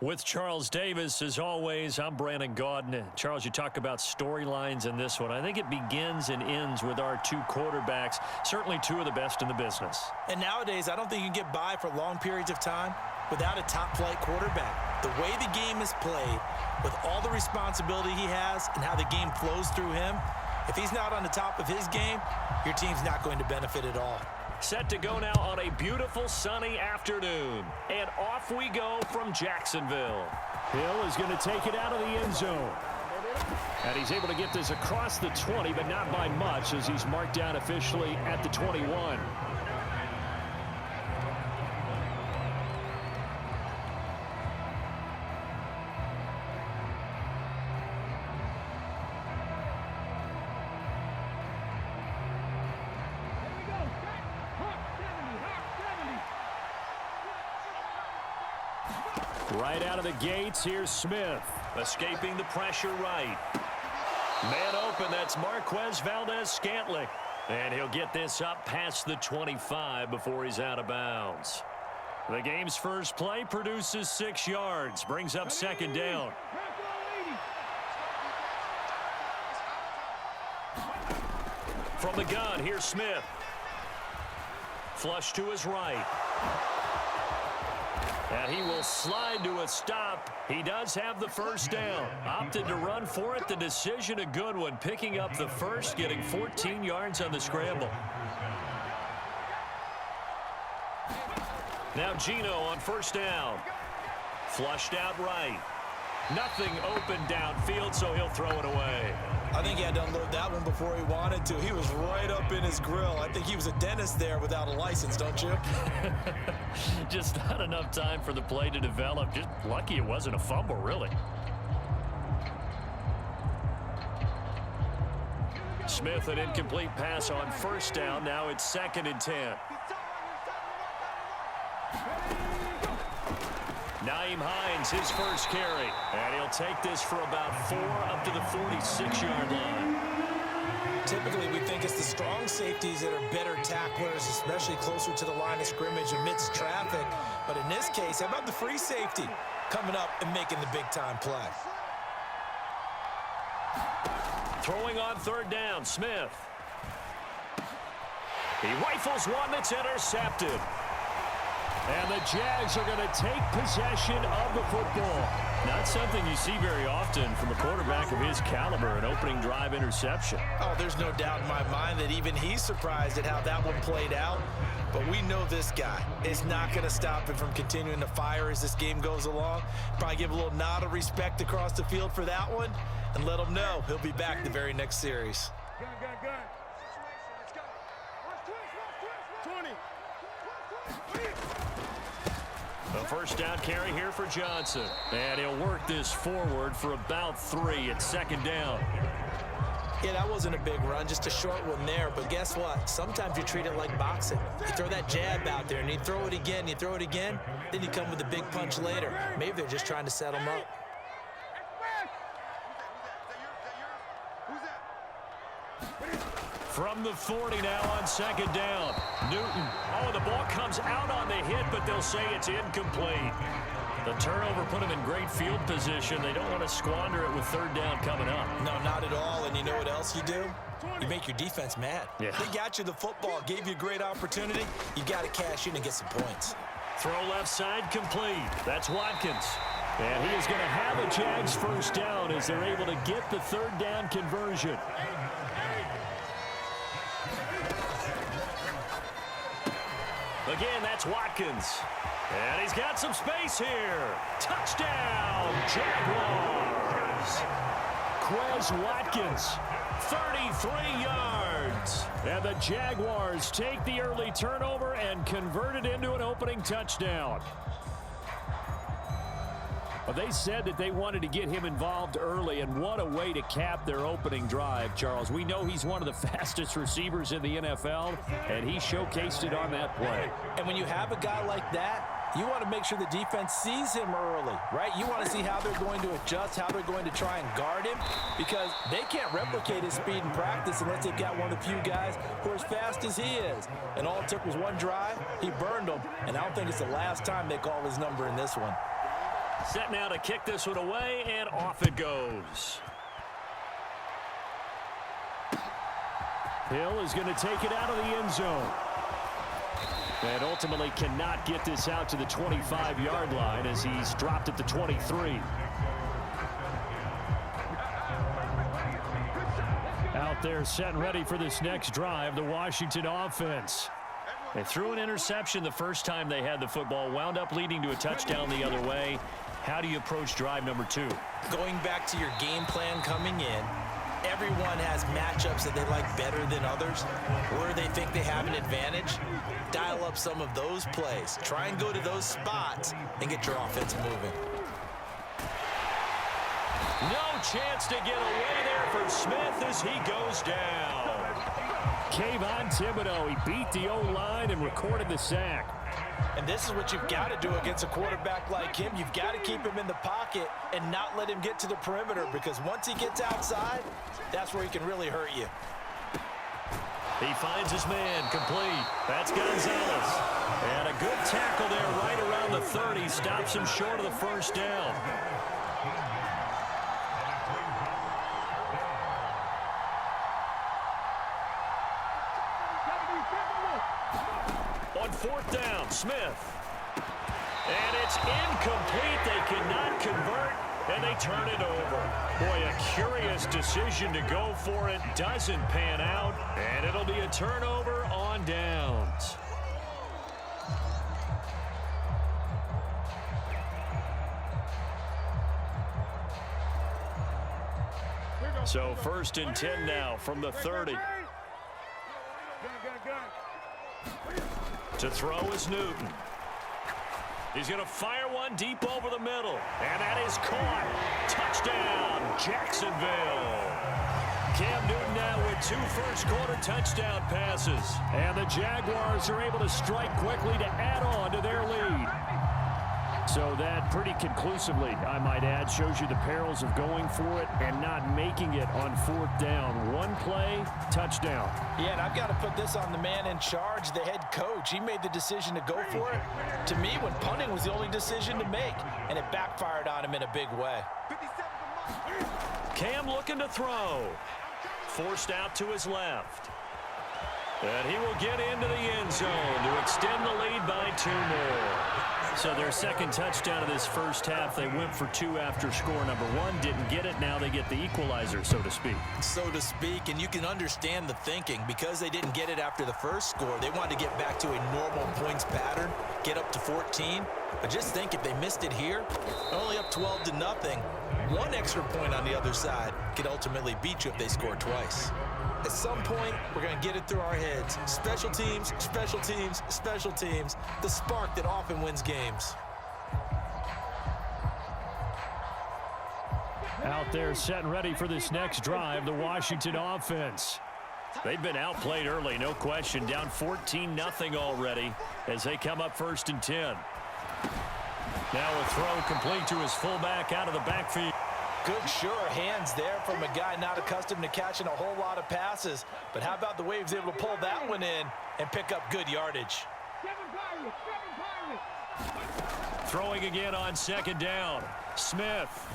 With Charles Davis, as always, I'm Brandon Gaudin. Charles, you talk about storylines in this one. I think it begins and ends with our two quarterbacks, certainly two of the best in the business. And nowadays, I don't think you can get by for long periods of time without a top-flight quarterback. The way the game is played, with all the responsibility he has and how the game flows through him, if he's not on the top of his game, your team's not going to benefit at all. Set to go now on a beautiful sunny afternoon. And off we go from Jacksonville. Hill is going to take it out of the end zone. And he's able to get this across the 20, but not by much as he's marked down officially at the 21. Right out of the gates, here's Smith. Escaping the pressure right. Man open, that's Marquez Valdez-Scantling. And he'll get this up past the 25 before he's out of bounds. The game's first play produces 6 yards, brings up second down. From the gun, here's Smith. Flush to his right. And he will slide to a stop. He does have the first down. Opted to run for it. The decision a good one. Picking up the first, getting 14 yards on the scramble. Now Gino on first down. Flushed out right. Nothing open downfield, so he'll throw it away. I think he had to unload that one before he wanted to. He was right up in his grill. I think he was a dentist there without a license, don't you? Just not enough time for the play to develop. Just lucky it wasn't a fumble, really. Smith, an incomplete pass on first down. Now it's 2nd and 10. Nyheim Hines, his first carry. And he'll take this for about 4 up to the 46-yard line. Typically, we think it's the strong safeties that are better tacklers, especially closer to the line of scrimmage amidst traffic. But in this case, how about the free safety coming up and making the big-time play? Throwing on third down, Smith. He rifles one that's intercepted. And the Jags are going to take possession of the football. Not something you see very often from a quarterback of his caliber, an opening drive interception. Oh, there's no doubt in my mind that even he's surprised at how that one played out. But we know this guy is not going to stop him from continuing to fire as this game goes along. Probably give a little nod of respect across the field for that one and let him know he'll be back the very next series. Good. A first down carry here for Johnson. And he'll work this forward for about 3 at 2nd down. Yeah, that wasn't a big run, just a short one there. But guess what? Sometimes you treat it like boxing. You throw that jab out there, and you throw it again, you throw it again, then you come with a big punch later. Maybe they're just trying to set him up. From the 40 now on 2nd down. Newton. Oh, the ball comes out on the hit, but they'll say it's incomplete. The turnover put them in great field position. They don't want to squander it with 3rd down coming up. No, not at all. And you know what else you do? You make your defense mad. Yeah. They got you the football, gave you a great opportunity. You got to cash in and get some points. Throw left side complete. That's Watkins. And he is going to have a Jags first down as they're able to get the 3rd down conversion. Again, that's Watkins. And he's got some space here. Touchdown, Jaguars. Quez Watkins. 33 yards. And the Jaguars take the early turnover and convert it into an opening touchdown. Well, they said that they wanted to get him involved early, and what a way to cap their opening drive, Charles. We know he's one of the fastest receivers in the NFL, and he showcased it on that play. And when you have a guy like that, you want to make sure the defense sees him early, right? You want to see how they're going to adjust, how they're going to try and guard him, because they can't replicate his speed in practice unless they've got one of the few guys who are as fast as he is. And all it took was one drive. He burned them, and I don't think it's the last time they call his number in this one. Set now to kick this one away, and off it goes. Hill is going to take it out of the end zone. And ultimately cannot get this out to the 25-yard line as he's dropped at the 23. Out there set and ready for this next drive, the Washington offense. They threw an interception the first time they had the football, wound up leading to a touchdown the other way. How do you approach drive number 2? Going back to your game plan coming in, everyone has matchups that they like better than others, where they think they have an advantage. Dial up some of those plays. Try and go to those spots and get your offense moving. No chance to get away there for Smith as he goes down. Kayvon Thibodeau, he beat the O-line and recorded the sack. And this is what you've got to do against a quarterback like him. You've got to keep him in the pocket and not let him get to the perimeter, because once he gets outside, that's where he can really hurt you. He finds his man, complete. That's Gonzalez. And a good tackle there right around the 30. Stops him short of the first down. On fourth down, Smith. And it's incomplete. They cannot convert, and they turn it over. Boy, a curious decision to go for it. Doesn't pan out, and it'll be a turnover on downs. So 1st and 10 now from the 30. To throw is Newton. He's going to fire one deep over the middle. And that is caught. Touchdown, Jacksonville. Cam Newton now with 2 first-quarter touchdown passes. And the Jaguars are able to strike quickly to add on to their lead. So that pretty conclusively, I might add, shows you the perils of going for it and not making it on 4th down. One play, touchdown. Yeah, and I've got to put this on the man in charge, the head coach. He made the decision to go for it. To me, when punting was the only decision to make, and it backfired on him in a big way. Cam looking to throw. Forced out to his left. And he will get into the end zone to extend the lead by 2 more. So their second touchdown of this first half, they went for 2 after score number 1. Didn't get it. Now they get the equalizer, so to speak. So to speak, and you can understand the thinking. Because they didn't get it after the first score, they wanted to get back to a normal points pattern, get up to 14. But just think, if they missed it here, only up 12-0, 1 extra point on the other side could ultimately beat you if they score twice. At some point, we're going to get it through our heads. Special teams, special teams, special teams. The spark that often wins games. Out there set and ready for this next drive, the Washington offense. They've been outplayed early, no question. Down 14-0 already as they come up 1st and 10. Now a throw complete to his fullback out of the backfield. Good, sure hands there from a guy not accustomed to catching a whole lot of passes. But how about the way he was able to pull that one in and pick up good yardage? Throwing again on 2nd down. Smith.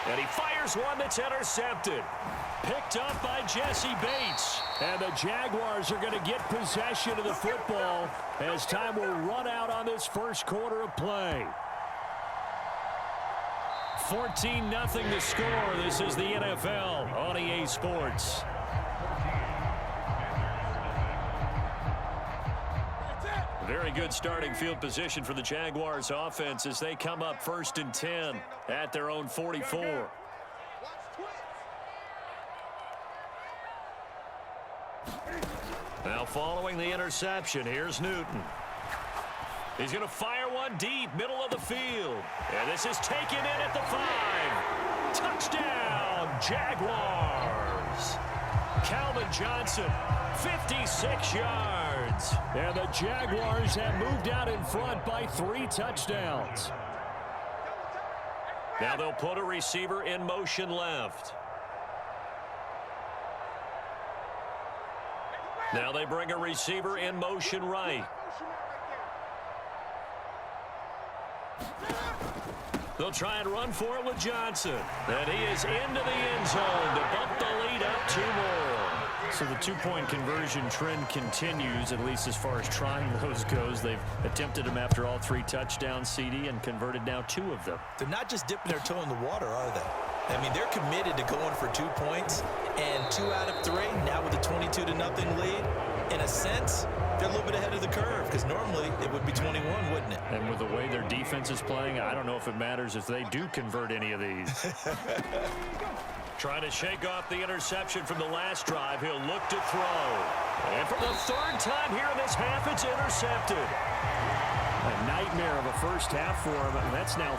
And he fires one that's intercepted. Picked up by Jesse Bates. And the Jaguars are going to get possession of the football as time will run out on this first quarter of play. 14-0 to score. This is the NFL on EA Sports. Very good starting field position for the Jaguars offense as they come up 1st and 10 at their own 44. Now following the interception, here's Newton. He's going to fire one deep, middle of the field. And this is taken in at the 5. Touchdown, Jaguars. Calvin Johnson, 56 yards. And the Jaguars have moved out in front by 3 touchdowns. Now they'll put a receiver in motion left. Now they bring a receiver in motion right. They'll try and run for it with Johnson. And he is into the end zone to bump the lead up 2 more. So the two-point conversion trend continues, at least as far as trying those goes. They've attempted them after all 3 touchdowns, CD, and converted now 2 of them. They're not just dipping their toe in the water, are they? I mean, they're committed to going for 2 points, and 2 out of 3, now with a 22-0 lead. In a sense, they're a little bit ahead of the curve, because normally it would be 21, wouldn't it? And with the way their defense is playing, I don't know if it matters if they do convert any of these. Trying to shake off the interception from the last drive. He'll look to throw. And for the 3rd time here in this half, it's intercepted. A nightmare of a first half for him. That's now